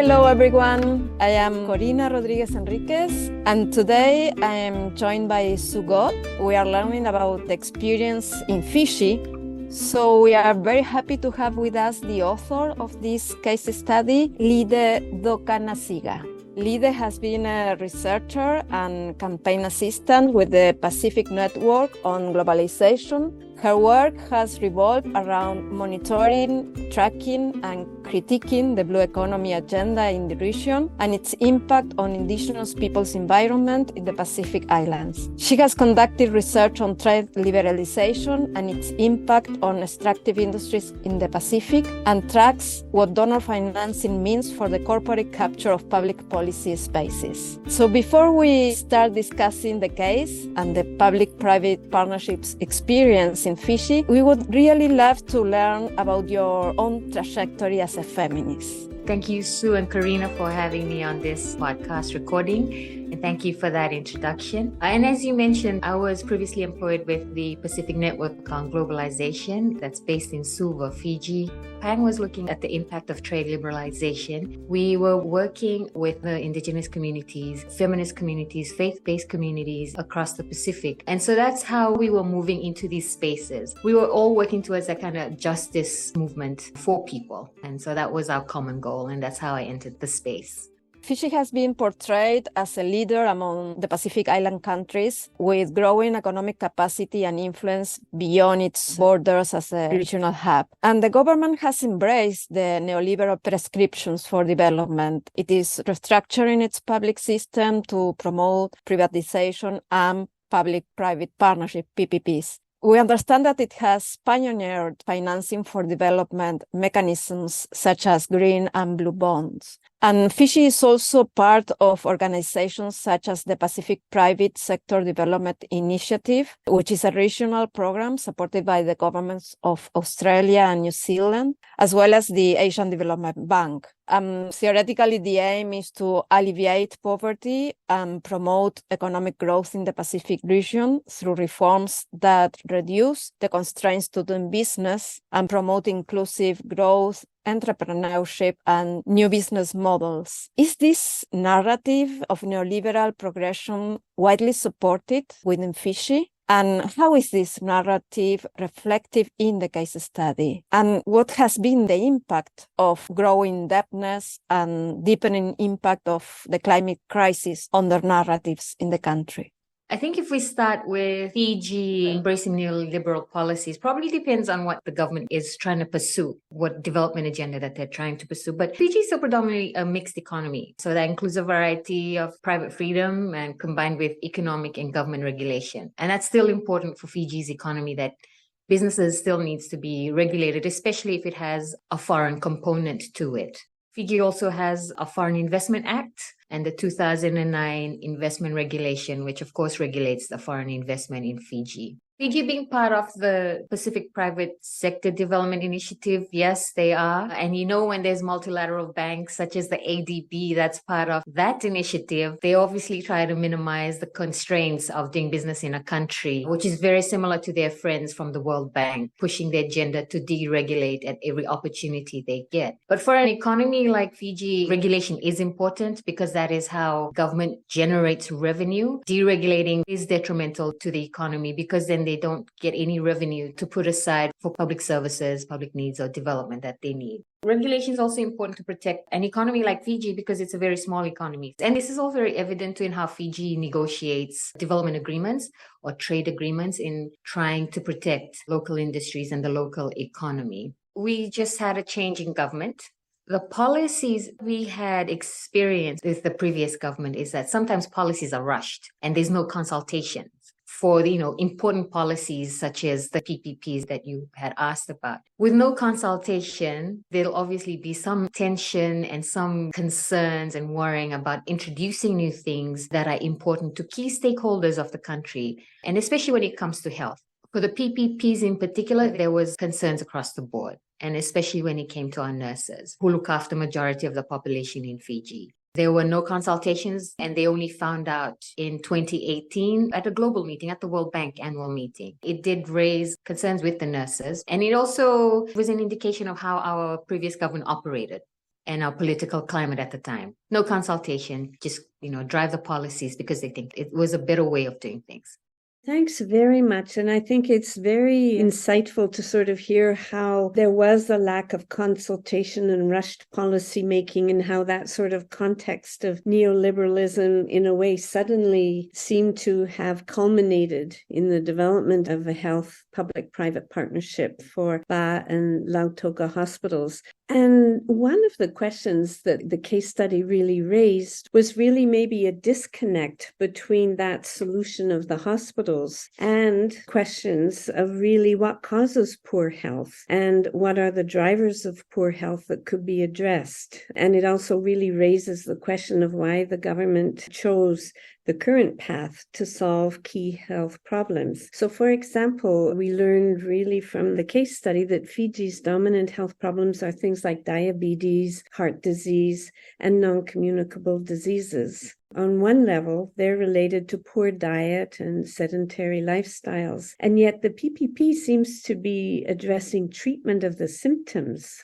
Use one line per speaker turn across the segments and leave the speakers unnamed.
Hello everyone, I am Corina Rodríguez Enríquez, and today I am joined by Sue Godt. We are learning about the experience in Fiji. So we are very happy to have with us the author of this case study, Lice Cokanasiga. Lice has been a researcher and campaign assistant with the Pacific Network on Globalisation. Her work has revolved around monitoring, tracking, and critiquing the blue economy agenda in the region and its impact on indigenous people's environment in the Pacific Islands. She has conducted research on trade liberalization and its impact on extractive industries in the Pacific, and tracks what donor financing means for the corporate capture of public policy spaces. So before we start discussing the case and the public-private partnerships experience in Fiji, we would really love to learn about your own trajectory as a feminist.
Thank you, Sue and Corina, for having me on this podcast recording. And thank you for that introduction. And as you mentioned, I was previously employed with the Pacific Network on Globalization that's based in Suva, Fiji. PANG was looking at the impact of trade liberalization. We were working with the indigenous communities, feminist communities, faith-based communities across the Pacific. And so that's how we were moving into these spaces. We were all working towards that kind of justice movement for people. And so that was our common goal. And that's how I entered the space.
Fiji has been portrayed as a leader among the Pacific Island countries with growing economic capacity and influence beyond its borders as a regional hub. And the government has embraced the neoliberal prescriptions for development. It is restructuring its public system to promote privatization and public-private partnership, PPPs. We understand that it has pioneered financing for development mechanisms such as green and blue bonds. And Fiji is also part of organizations such as the Pacific Private Sector Development Initiative, which is a regional program supported by the governments of Australia and New Zealand, as well as the Asian Development Bank. Theoretically, the aim is to alleviate poverty and promote economic growth in the Pacific region through reforms that reduce the constraints to doing business and promote inclusive growth, entrepreneurship, and new business models. Is this narrative of neoliberal progression widely supported within Fiji? And how is this narrative reflective in the case study? And what has been the impact of growing indebtedness and deepening impact of the climate crisis on their narratives in the country?
I think if we start with Fiji embracing neoliberal policies, probably depends on what the government is trying to pursue, what development agenda that they're trying to pursue. But Fiji is still predominantly a mixed economy. So that includes a variety of private freedom and combined with economic and government regulation. And that's still important for Fiji's economy, that businesses still needs to be regulated, especially if it has a foreign component to it. Fiji also has a Foreign Investment Act and the 2009 Investment Regulation, which of course regulates the foreign investment in Fiji. Fiji being part of the Pacific Private Sector Development Initiative, yes, they are. And when there's multilateral banks such as the ADB that's part of that initiative, they obviously try to minimize the constraints of doing business in a country, which is very similar to their friends from the World Bank, pushing their agenda to deregulate at every opportunity they get. But for an economy like Fiji, regulation is important because that is how government generates revenue. Deregulating is detrimental to the economy because then they don't get any revenue to put aside for public services, public needs, or development that they need. Regulation is also important to protect an economy like Fiji because it's a very small economy. And this is all very evident in how Fiji negotiates development agreements or trade agreements in trying to protect local industries and the local economy. We just had a change in government. The policies we had experienced with the previous government is that sometimes policies are rushed and there's no consultation for important policies such as the PPPs that you had asked about. With no consultation, there'll obviously be some tension and some concerns and worrying about introducing new things that are important to key stakeholders of the country, and especially when it comes to health. For the PPPs in particular, there was concerns across the board, and especially when it came to our nurses, who look after the majority of the population in Fiji. There were no consultations, and they only found out in 2018 at a global meeting, at the World Bank annual meeting. It did raise concerns with the nurses, and it also was an indication of how our previous government operated. and our political climate at the time. No consultation, just, drive the policies because they think it was a better way of doing things.
Thanks very much. And I think it's very insightful to sort of hear how there was a lack of consultation and rushed policy making, and how that sort of context of neoliberalism in a way suddenly seemed to have culminated in the development of a health public-private partnership for Ba and Lautoka hospitals. And one of the questions that the case study really raised was really maybe a disconnect between that solution of the hospitals and questions of really what causes poor health and what are the drivers of poor health that could be addressed. And it also really raises the question of why the government chose the current path to solve key health problems. So, for example, we learned really from the case study that Fiji's dominant health problems are things like diabetes, heart disease, and non-communicable diseases. On one level, they're related to poor diet and sedentary lifestyles. And yet the PPP seems to be addressing treatment of the symptoms,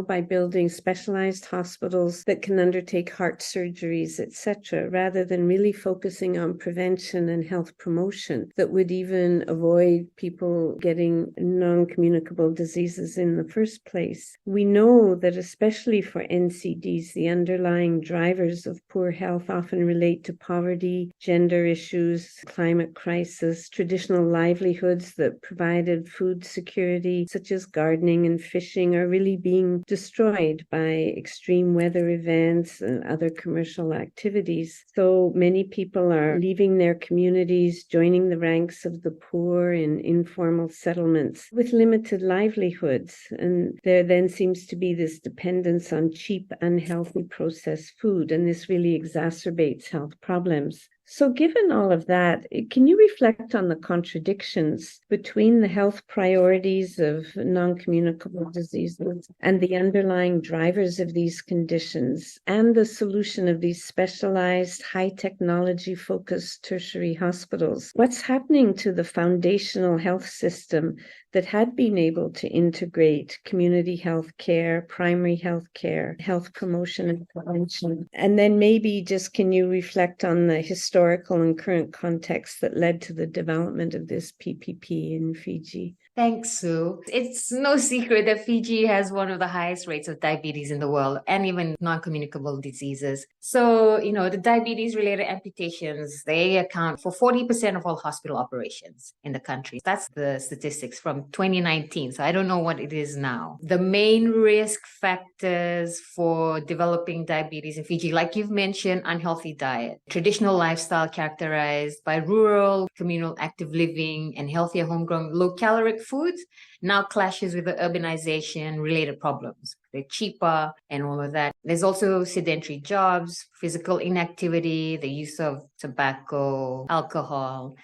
by building specialized hospitals that can undertake heart surgeries, etc., rather than really focusing on prevention and health promotion that would even avoid people getting non-communicable diseases in the first place. We know that especially for NCDs, the underlying drivers of poor health often relate to poverty, gender issues, climate crisis, traditional livelihoods that provided food security, such as gardening and fishing, are really being destroyed by extreme weather events and other commercial activities. So many people are leaving their communities, joining the ranks of the poor in informal settlements with limited livelihoods. And there then seems to be this dependence on cheap, unhealthy processed food, and this really exacerbates health problems. So given all of that, can you reflect on the contradictions between the health priorities of non-communicable diseases and the underlying drivers of these conditions and the solution of these specialized, high-technology focused tertiary hospitals? What's happening to the foundational health system that had been able to integrate community health care, primary health care, health promotion and prevention? And then maybe just can you reflect on the historical and current context that led to the development of this PPP in Fiji?
Thanks, Sue. It's no secret that Fiji has one of the highest rates of diabetes in the world and even non-communicable diseases. So, the diabetes-related amputations, they account for 40% of all hospital operations in the country. That's the statistics from 2019. So I don't know what it is now. The main risk factors for developing diabetes in Fiji, like you've mentioned, unhealthy diet, traditional lifestyle characterized by rural, communal active living, and healthier homegrown, low-caloric foods now clashes with the urbanization related problems. They're cheaper and all of that. There's also sedentary jobs, physical inactivity, the use of tobacco, alcohol,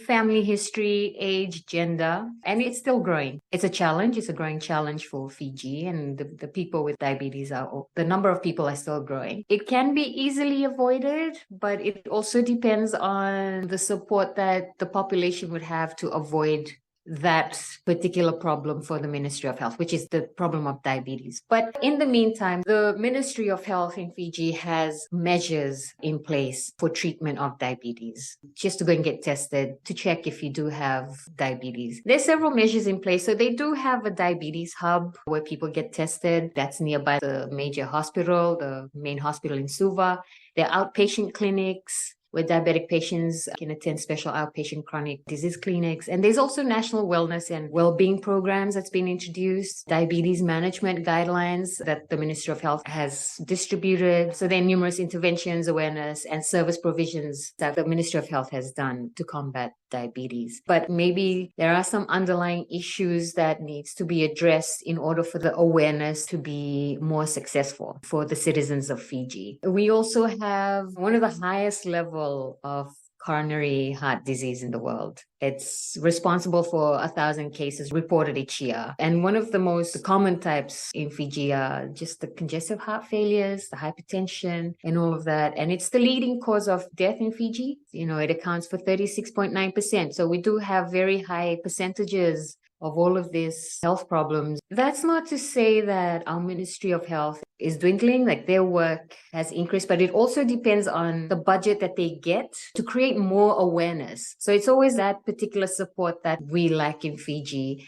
family history, age, gender, and it's still growing. It's a challenge. It's a growing challenge for Fiji, and the people with diabetes the number of people are still growing. It can be easily avoided, but it also depends on the support that the population would have to avoid that particular problem for the Ministry of Health, which is the problem of diabetes. But in the meantime, the Ministry of Health in Fiji has measures in place for treatment of diabetes, just to go and get tested to check if you do have diabetes. There's several measures in place. So they do have a diabetes hub where people get tested. That's nearby the major hospital, the main hospital in Suva. There are outpatient clinics where diabetic patients can attend special outpatient chronic disease clinics. And there's also national wellness and well-being programs that's been introduced, diabetes management guidelines that the Ministry of Health has distributed. So there are numerous interventions, awareness, and service provisions that the Ministry of Health has done to combat diabetes. But maybe there are some underlying issues that needs to be addressed in order for the awareness to be more successful for the citizens of Fiji. We also have one of the highest level of coronary heart disease in the world. It's responsible for 1,000 cases reported each year. And one of the most common types in Fiji are just the congestive heart failures, the hypertension, and all of that. And it's the leading cause of death in Fiji. It accounts for 36.9%. So we do have very high percentages of all of these health problems. That's not to say that our Ministry of Health is dwindling, like their work has increased, but it also depends on the budget that they get to create more awareness. So it's always that particular support that we lack in Fiji,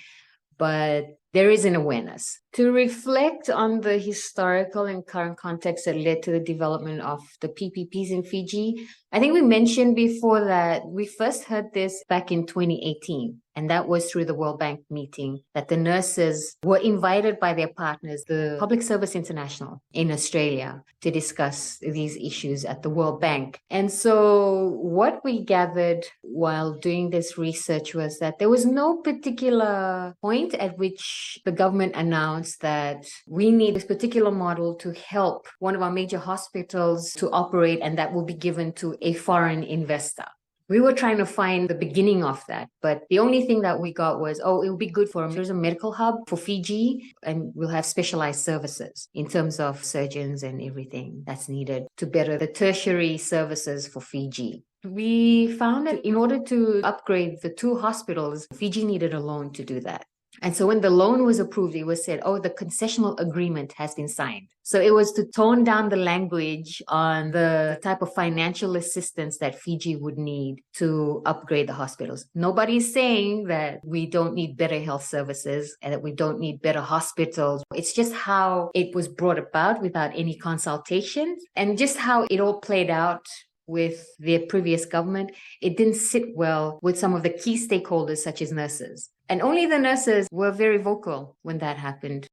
but there is an awareness. To reflect on the historical and current context that led to the development of the PPPs in Fiji, I think we mentioned before that we first heard this back in 2018, and that was through the World Bank meeting that the nurses were invited by their partners, the Public Service International in Australia, to discuss these issues at the World Bank. And so what we gathered while doing this research was that there was no particular point at which the government announced that we need this particular model to help one of our major hospitals to operate, and that will be given to a foreign investor. We were trying to find the beginning of that, but the only thing that we got was, it will be good for there's a medical hub for Fiji, and we'll have specialized services in terms of surgeons and everything that's needed to better the tertiary services for Fiji. We found that in order to upgrade the 2 hospitals, Fiji needed a loan to do that. And so when the loan was approved, it was said, the concessional agreement has been signed. So it was to tone down the language on the type of financial assistance that Fiji would need to upgrade the hospitals. Nobody's saying that we don't need better health services and that we don't need better hospitals. It's just how it was brought about without any consultation, and just how it all played out with their previous government. It didn't sit well with some of the key stakeholders, such as nurses. And only the nurses were very vocal when that happened.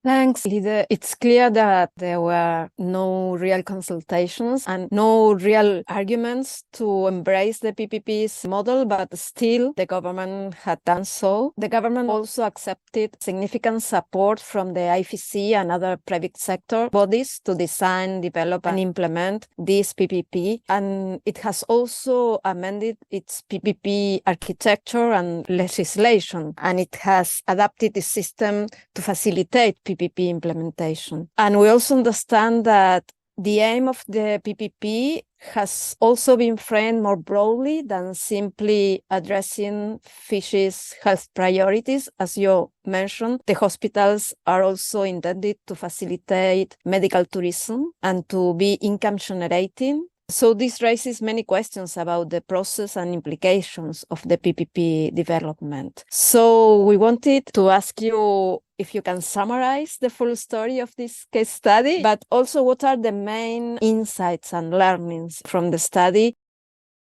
Thanks, Lide. It's clear that there were no real consultations and no real arguments to embrace the PPPs model, but still the government had done so. The government also accepted significant support from the IFC and other private sector bodies to design, develop, and implement this PPP. And it has also amended its PPP architecture and legislation, and it has adapted the system to facilitate PPP implementation. And we also understand that the aim of the PPP has also been framed more broadly than simply addressing Fiji's health priorities. As you mentioned, the hospitals are also intended to facilitate medical tourism and to be income generating. So this raises many questions about the process and implications of the PPP development. So we wanted to ask you if you can summarize the full story of this case study, but also what are the main insights and learnings from the study?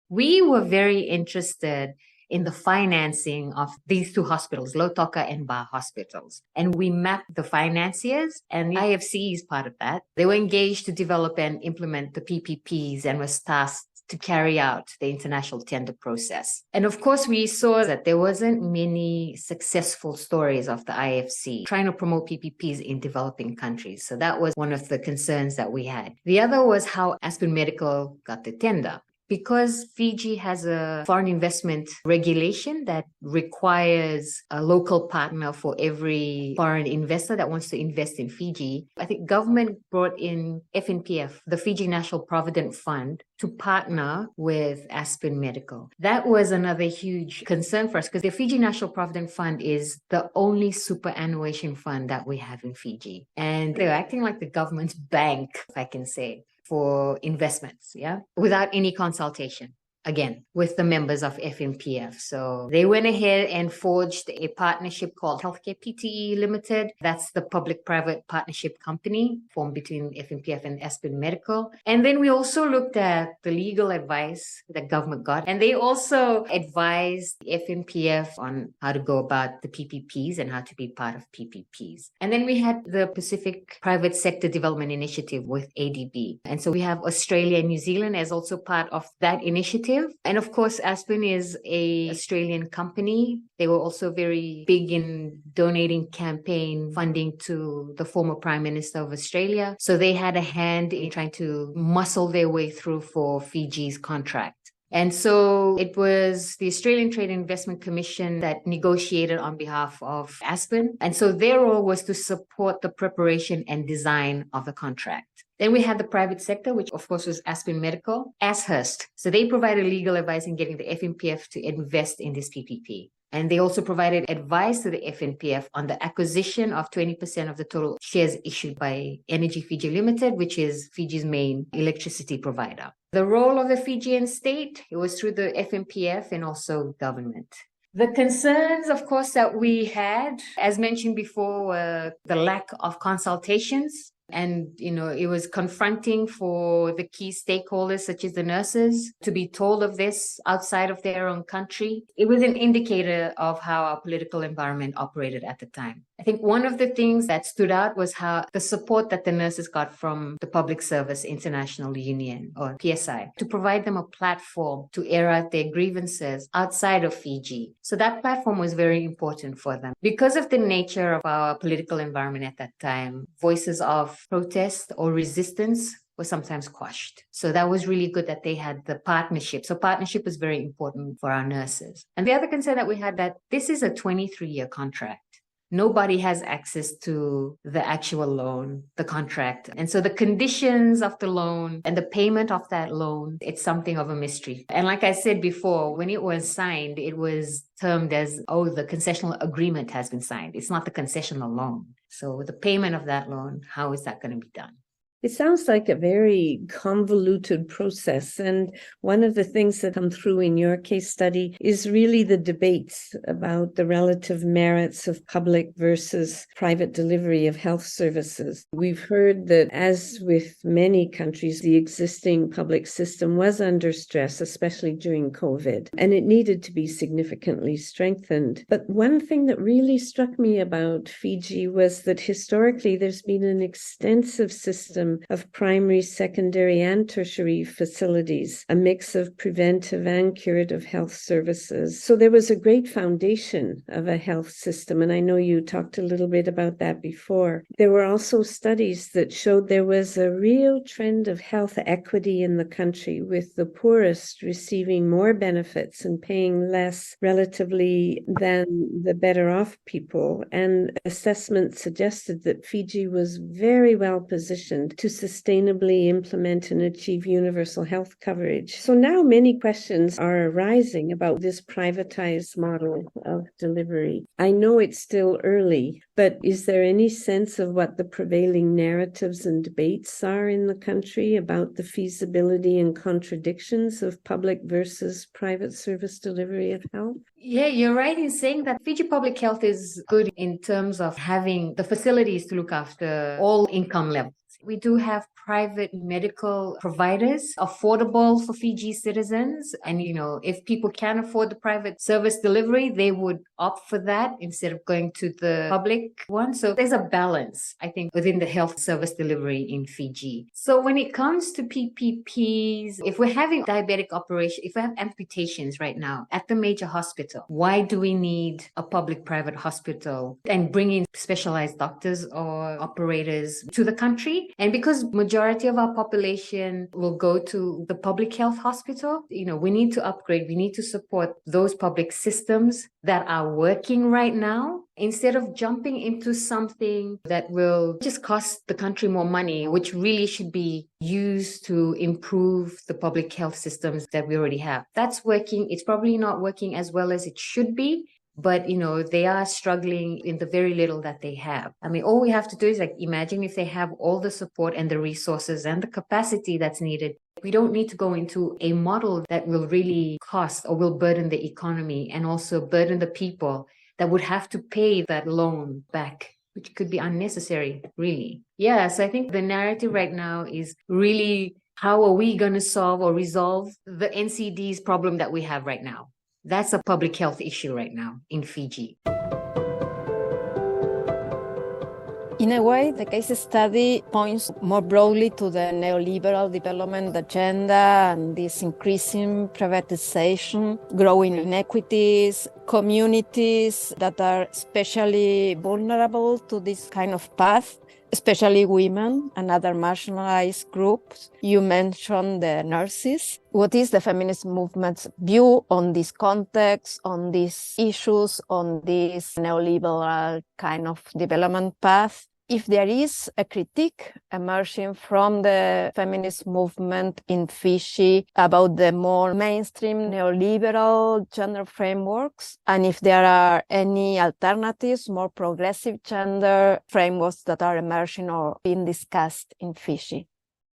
We were very interested in the financing of these 2 hospitals, Lautoka and Ba hospitals. And we mapped the financiers, and the IFC is part of that. They were engaged to develop and implement the PPPs and was tasked to carry out the international tender process. And of course, we saw that there wasn't many successful stories of the IFC trying to promote PPPs in developing countries. So that was one of the concerns that we had. The other was how Aspen Medical got the tender. Because Fiji has a foreign investment regulation that requires a local partner for every foreign investor that wants to invest in Fiji, I think government brought in FNPF, the Fiji National Provident Fund, to partner with Aspen Medical. That was another huge concern for us because the Fiji National Provident Fund is the only superannuation fund that we have in Fiji. And they're acting like the government's bank, if I can say, for investments, without any consultation, again, with the members of FNPF. So they went ahead and forged a partnership called Healthcare PTE Limited. That's the public-private partnership company formed between FNPF and Aspen Medical. And then we also looked at the legal advice that government got. And they also advised FNPF on how to go about the PPPs and how to be part of PPPs. And then we had the Pacific Private Sector Development Initiative with ADB. And so we have Australia and New Zealand as also part of that initiative. And of course, Aspen is an Australian company. They were also very big in donating campaign funding to the former Prime Minister of Australia. So they had a hand in trying to muscle their way through for Fiji's contract. And so it was the Australian Trade and Investment Commission that negotiated on behalf of Aspen. And so their role was to support the preparation and design of the contract. Then we had the private sector, which of course was Aspen Medical, Ashurst. So they provided legal advice in getting the FNPF to invest in this PPP. And they also provided advice to the FNPF on the acquisition of 20% of the total shares issued by Energy Fiji Limited, which is Fiji's main electricity provider. The role of the Fijian state, it was through the FNPF and also government. The concerns, of course, that we had, as mentioned before, were the lack of consultations. And, it was confronting for the key stakeholders, such as the nurses, to be told of this outside of their own country. It was an indicator of how our political environment operated at the time. I think one of the things that stood out was how the support that the nurses got from the Public Service International Union, or PSI, to provide them a platform to air out their grievances outside of Fiji. So that platform was very important for them. Because of the nature of our political environment at that time, voices of protest or resistance was sometimes quashed. So that was really good that they had the partnership. So partnership was very important for our nurses. And the other concern that we had, that this is a 23-year contract. Nobody has access to the actual loan, the contract. And so the conditions of the loan and the payment of that loan, it's something of a mystery. And like I said before, when it was signed, it was termed as, the concessional agreement has been signed. It's not the concessional loan. So the payment of that loan, how is that going to be done?
It sounds like a very convoluted process. And one of the things that come through in your case study is really the debates about the relative merits of public versus private delivery of health services. We've heard that, as with many countries, the existing public system was under stress, especially during COVID, and it needed to be significantly strengthened. But one thing that really struck me about Fiji was that historically there's been an extensive system of primary, secondary, and tertiary facilities, a mix of preventive and curative health services. So there was a great foundation of a health system, and I know you talked a little bit about that before. There were also studies that showed there was a real trend of health equity in the country, with the poorest receiving more benefits and paying less relatively than the better off people. And assessments suggested that Fiji was very well positioned to sustainably implement and achieve universal health coverage. So now many questions are arising about this privatized model of delivery. I know it's still early, but is there any sense of what the prevailing narratives and debates are in the country about the feasibility and contradictions of public versus private service delivery of health?
Yeah, you're right in saying that Fiji public health is good in terms of having the facilities to look after all income levels. We do have private medical providers, affordable for Fiji citizens. And, if people can't afford the private service delivery, they would opt for that instead of going to the public one. So there's a balance, I think, within the health service delivery in Fiji. So when it comes to PPPs, if we're having diabetic operation, if we have amputations right now at the major hospital, why do we need a public-private hospital and bring in specialized doctors or operators to the country? And because majority of our population will go to the public health hospital, we need to upgrade, we need to support those public systems that are working right now, instead of jumping into something that will just cost the country more money, which really should be used to improve the public health systems that we already have. That's working. It's probably not working as well as it should be. But, they are struggling in the very little that they have. I mean, all we have to do is imagine if they have all the support and the resources and the capacity that's needed. We don't need to go into a model that will really cost or will burden the economy and also burden the people that would have to pay that loan back, which could be unnecessary, really. Yeah, so I think the narrative right now is really, how are we going to solve or resolve the NCD's problem that we have right now? That's a public health issue right now in Fiji.
In a way, the case study points more broadly to the neoliberal development agenda and this increasing privatization, growing inequities, communities that are especially vulnerable to this kind of path, especially women and other marginalized groups. You mentioned the nurses. What is the feminist movement's view on this context, on these issues, on this neoliberal kind of development path? if there is a critique emerging from the feminist movement in Fiji about the more mainstream neoliberal gender frameworks, and if there are any alternatives, more progressive gender frameworks that are emerging or being discussed in Fiji.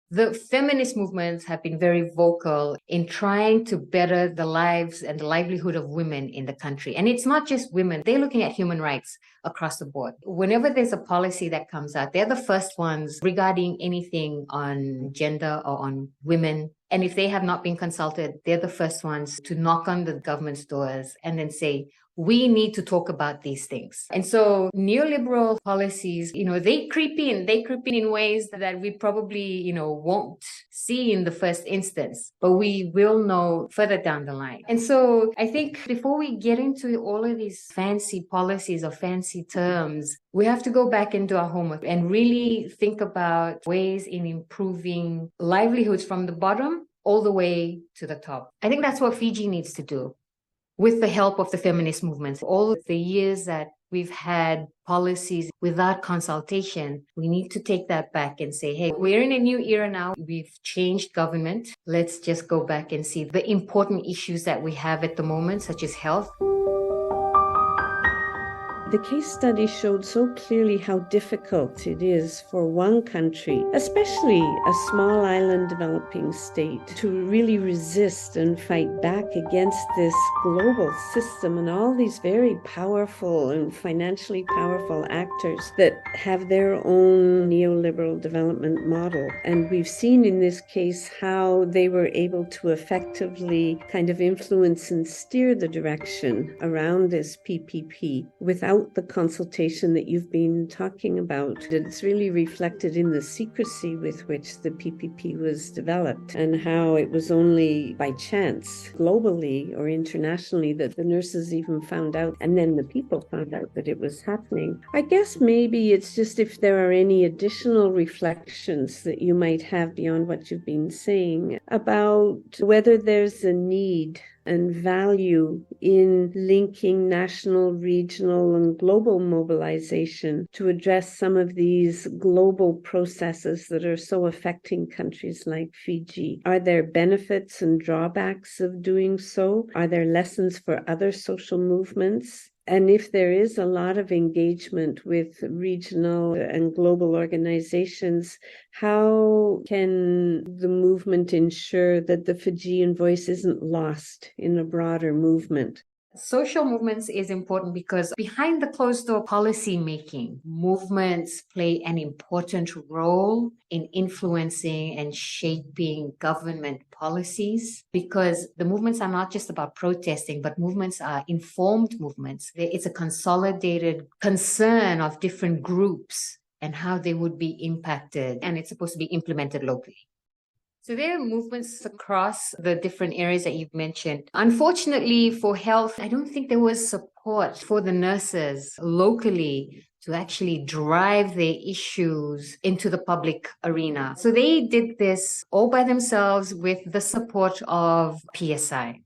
The feminist movements have been very vocal in trying to better the lives and the livelihood of women in the country. And it's not just women, they're looking at human rights across the board. Whenever there's a policy that comes out, they're the first ones regarding anything on gender or on women. And if they have not been consulted, they're the first ones to knock on the government's doors and then say, we need to talk about these things. And so neoliberal policies, they creep in ways that we probably, won't see in the first instance, but we will know further down the line. And so I think before we get into all of these fancy policies or fancy terms, we have to go back into our homework and really think about ways in improving livelihoods from the bottom all the way to the top. I think that's what Fiji needs to do, with the help of the feminist movements. All of the years that we've had policies without consultation, we need to take that back and say, hey, we're in a new era now. We've changed government. Let's just go back and see the important issues that we have at the moment, such as health.
The case study showed so clearly how difficult it is for one country, especially a small island developing state, to really resist and fight back against this global system and all these very powerful and financially powerful actors that have their own neoliberal development model. And we've seen in this case how they were able to effectively kind of influence and steer the direction around this PPP without the consultation that you've been talking about. It's really reflected in the secrecy with which the PPP was developed and how it was only by chance, globally or internationally, that the nurses even found out, and then the people found out that it was happening. I guess maybe it's just if there are any additional reflections that you might have beyond what you've been saying about whether there's a need and value in linking national, regional, and global mobilization to address some of these global processes that are so affecting countries like Fiji. Are there benefits and drawbacks of doing so? Are there lessons for other social movements? And if there is a lot of engagement with regional and global organizations, how can the movement ensure that the Fijian voice isn't lost in a broader movement?
Social movements is important because behind the closed door policy making, movements play an important role in influencing and shaping government policies, because the movements are not just about protesting, but movements are informed movements. It's a consolidated concern of different groups and how they would be impacted, and it's supposed to be implemented locally. So there are movements across the different areas that you've mentioned. Unfortunately, for health, I don't think there was support for the nurses locally to actually drive their issues into the public arena. So they did this all by themselves with the support of PSI.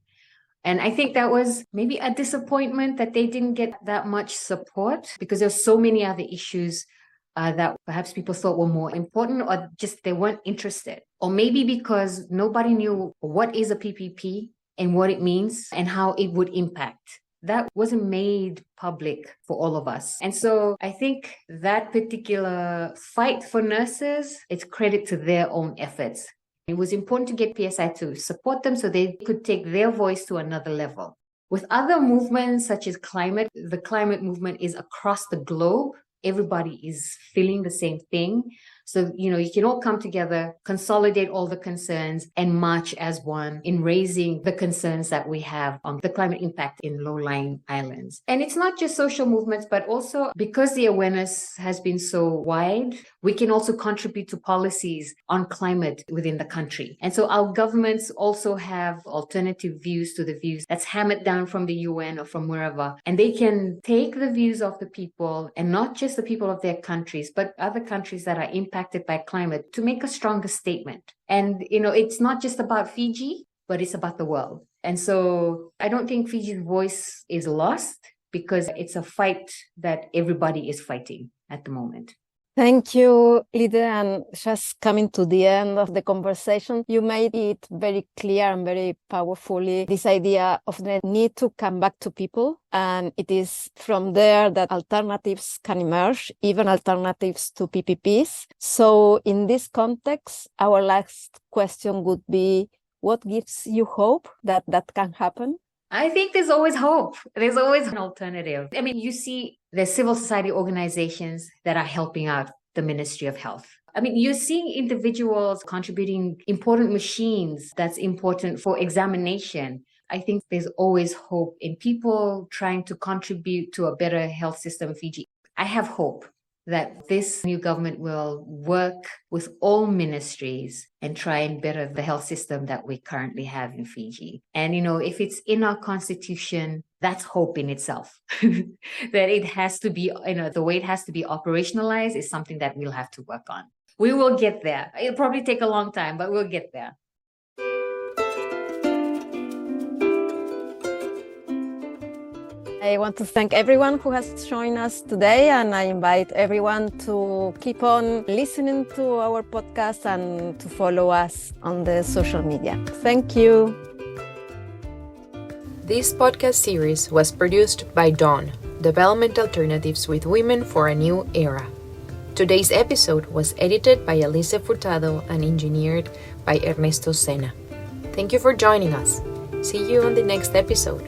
And I think that was maybe a disappointment that they didn't get that much support, because there's so many other issues that perhaps people thought were more important, or just they weren't interested. Or maybe because nobody knew what is a PPP and what it means and how it would impact. That wasn't made public for all of us. And so I think that particular fight for nurses, it's credit to their own efforts. It was important to get PSI to support them so they could take their voice to another level. With other movements such as climate, the climate movement is across the globe. Everybody is feeling the same thing. So, you can all come together, consolidate all the concerns, and march as one in raising the concerns that we have on the climate impact in low-lying islands. And it's not just social movements, but also because the awareness has been so wide, we can also contribute to policies on climate within the country. And so our governments also have alternative views to the views that's hammered down from the UN or from wherever. And they can take the views of the people, and not just the people of their countries, but other countries that are impacted by climate, to make a stronger statement. And, it's not just about Fiji, but it's about the world. And so I don't think Fiji's voice is lost, because it's a fight that everybody is fighting at the moment.
Thank you, Lide. And just coming to the end of the conversation, you made it very clear and very powerfully this idea of the need to come back to people. And it is from there that alternatives can emerge, even alternatives to PPPs. So in this context, our last question would be, what gives you hope that that can happen?
I think there's always hope. There's always an alternative. I mean, you see the civil society organizations that are helping out the Ministry of Health. I mean, you're seeing individuals contributing important machines that's important for examination. I think there's always hope in people trying to contribute to a better health system in Fiji. I have hope that this new government will work with all ministries and try and better the health system that we currently have in Fiji. And, if it's in our constitution, that's hope in itself. That it has to be, the way it has to be operationalized is something that we'll have to work on. We will get there. It'll probably take a long time, but we'll get there.
I want to thank everyone who has joined us today, and I invite everyone to keep on listening to our podcast and to follow us on the social media. Thank you.
This podcast series was produced by Dawn, Development Alternatives with Women for a New Era. Today's episode was edited by Alice Furtado and engineered by Ernesto Sena. Thank you for joining us. See you on the next episode.